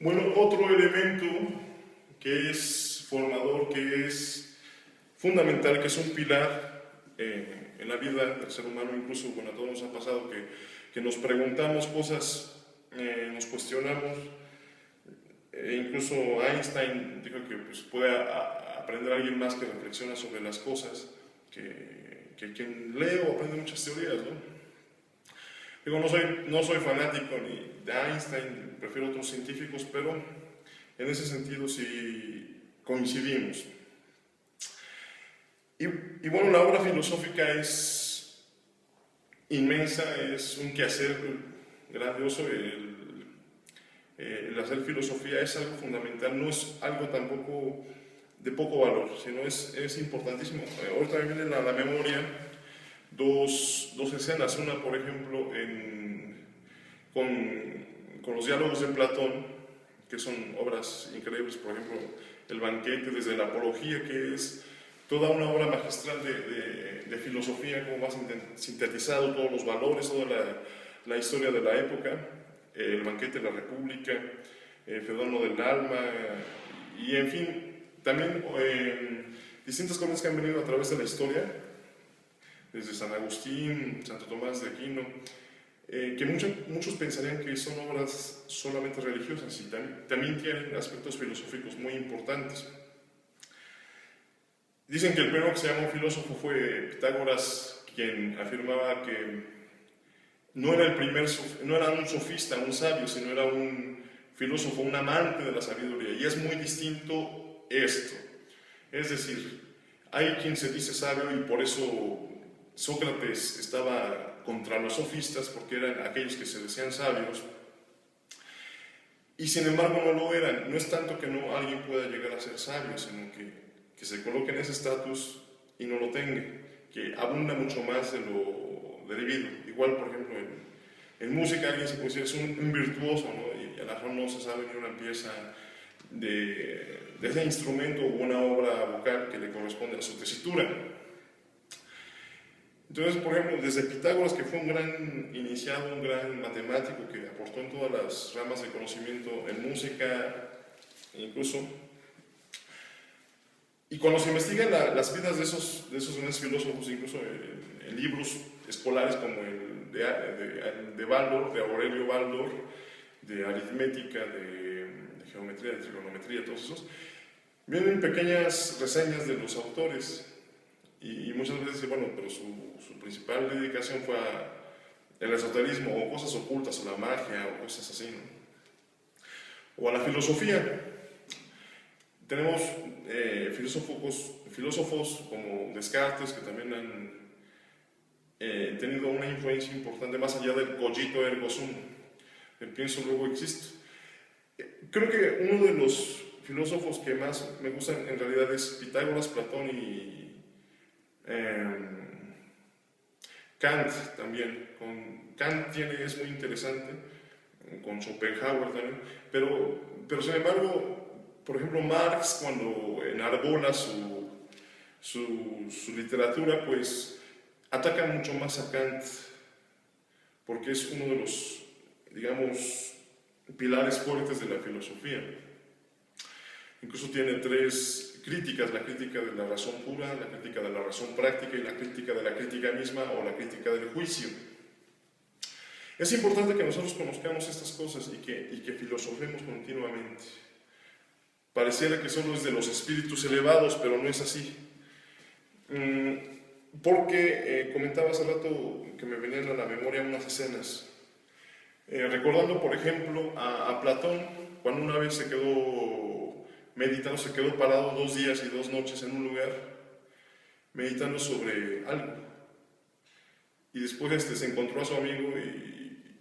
Bueno, otro elemento que es formador, que es fundamental, que es un pilar en la vida del ser humano, incluso bueno, a todos nos ha pasado que nos preguntamos cosas, nos cuestionamos, incluso Einstein dijo que pues, puede aprender a alguien más que reflexiona sobre las cosas, que quien lee o aprende muchas teorías, ¿no? Digo, no soy fanático ni de Einstein, prefiero otros científicos, pero en ese sentido sí coincidimos. Y bueno, la obra filosófica es inmensa, es un quehacer grandioso. El hacer filosofía es algo fundamental, no es algo tampoco de poco valor, sino es importantísimo. Ahorita me vienen a la memoria dos escenas, una por ejemplo con los diálogos de Platón, que son obras increíbles, por ejemplo el banquete, desde la apología, que es toda una obra magistral de filosofía, como va sintetizado todos los valores, toda la historia de la época, el banquete de la República, Fedón del Alma, y en fin, también distintas cosas que han venido a través de la historia, desde San Agustín, Santo Tomás de Aquino, que muchos pensarían que son obras solamente religiosas y también tienen aspectos filosóficos muy importantes. Dicen que el primero que se llamó filósofo fue Pitágoras, quien afirmaba que no era un sofista, un sabio, sino era un filósofo, un amante de la sabiduría. Y es muy distinto esto. Es decir, hay quien se dice sabio y por eso Sócrates estaba contra los sofistas, porque eran aquellos que se decían sabios, y sin embargo no lo eran. No es tanto que no alguien pueda llegar a ser sabio, sino que se coloque en ese estatus y no lo tenga, que abunda mucho más de lo debido. Igual, por ejemplo, en música alguien se considera un virtuoso, ¿no? Y a lo mejor no se sabe ni una pieza de ese instrumento o una obra vocal que le corresponde a su tesitura. Entonces, por ejemplo, desde Pitágoras, que fue un gran iniciado, un gran matemático que aportó en todas las ramas de conocimiento, en música, incluso. Y cuando se investigan las vidas de esos grandes filósofos, incluso en libros escolares como el de Baldor, de Aurelio Baldor, de aritmética, de geometría, de trigonometría, todos esos, vienen pequeñas reseñas de los autores. Y muchas veces dicen, bueno, pero su principal dedicación fue al esoterismo, o cosas ocultas, o la magia, o cosas así, ¿no? O a la filosofía. Tenemos filósofos como Descartes, que también han tenido una influencia importante más allá del cogito ergo sum, el pienso luego existo. Creo que uno de los filósofos que más me gustan en realidad es Pitágoras, Platón y Kant también. Con Kant es muy interesante, con Schopenhauer también, pero sin embargo, por ejemplo, Marx, cuando enarbola su literatura, pues ataca mucho más a Kant, porque es uno de los, digamos, pilares fuertes de la filosofía. Incluso tiene tres críticas: la crítica de la razón pura, la crítica de la razón práctica y la crítica de la crítica misma o la crítica del juicio. Es importante que nosotros conozcamos estas cosas y que filosofemos continuamente. Pareciera que solo es de los espíritus elevados, pero no es así. Porque comentaba hace rato que me venían a la memoria unas escenas. Recordando, por ejemplo, a Platón, cuando una vez se quedó meditando, se quedó parado 2 días y 2 noches en un lugar, meditando sobre algo. Y después se encontró a su amigo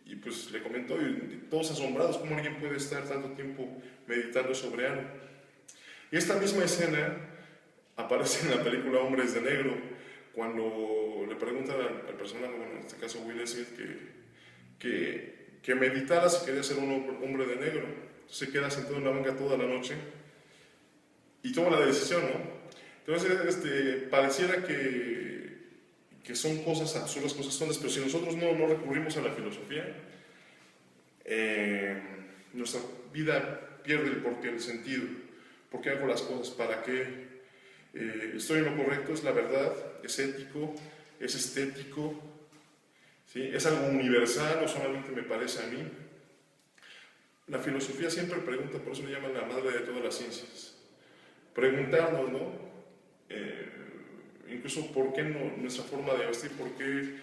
y pues le comentó, y todos asombrados, ¿cómo alguien puede estar tanto tiempo meditando sobre algo? Y esta misma escena aparece en la película Hombres de Negro, cuando le preguntan al personaje, bueno, en este caso Will Smith, que meditara si quería ser un hombre de negro. Se queda sentado en la banca toda la noche y toma la decisión, ¿no? Entonces, pareciera que son cosas absurdas, cosas tontas, pero si nosotros no recurrimos a la filosofía, nuestra vida pierde el porqué, el sentido. ¿Por qué hago las cosas? ¿Para qué? ¿Estoy en lo correcto? ¿Es la verdad? ¿Es ético? ¿Es estético? ¿Sí? ¿Es algo universal o solamente me parece a mí? La filosofía siempre pregunta, por eso le llaman la madre de todas las ciencias. Preguntarnos, ¿no? Incluso por qué no, nuestra forma de vestir, por qué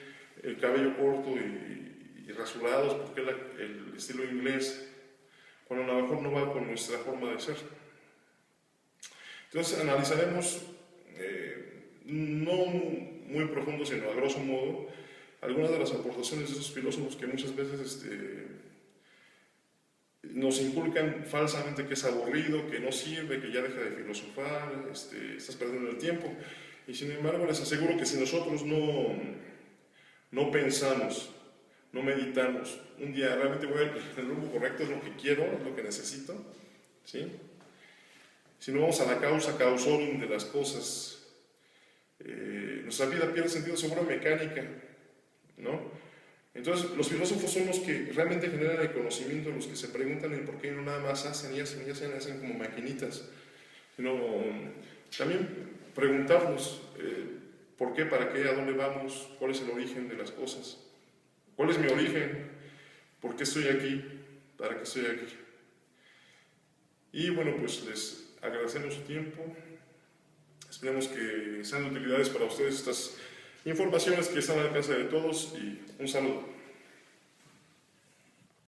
el cabello corto y rasurados, por qué el estilo inglés, cuando a lo mejor no va con nuestra forma de ser. Entonces analizaremos, no muy profundo, sino a grosso modo, algunas de las aportaciones de esos filósofos que muchas veces nos inculcan falsamente que es aburrido, que no sirve, que ya deja de filosofar, estás perdiendo el tiempo. Y sin embargo les aseguro que si nosotros no pensamos, no meditamos, un día realmente voy al rumbo correcto, es lo que quiero, es lo que necesito, ¿sí? Si no vamos a la causa causórum de las cosas, nuestra vida pierde sentido, se vuelve mecánica, ¿no? Entonces, los filósofos son los que realmente generan el conocimiento, los que se preguntan el por qué no nada más hacen y hacen y hacen, hacen como maquinitas, sino también preguntarnos por qué, para qué, a dónde vamos, cuál es el origen de las cosas, cuál es mi origen, por qué estoy aquí, para qué estoy aquí. Y bueno, pues les agradecemos su tiempo, esperemos que sean de utilidades para ustedes estas informaciones que están al alcance de todos y un saludo.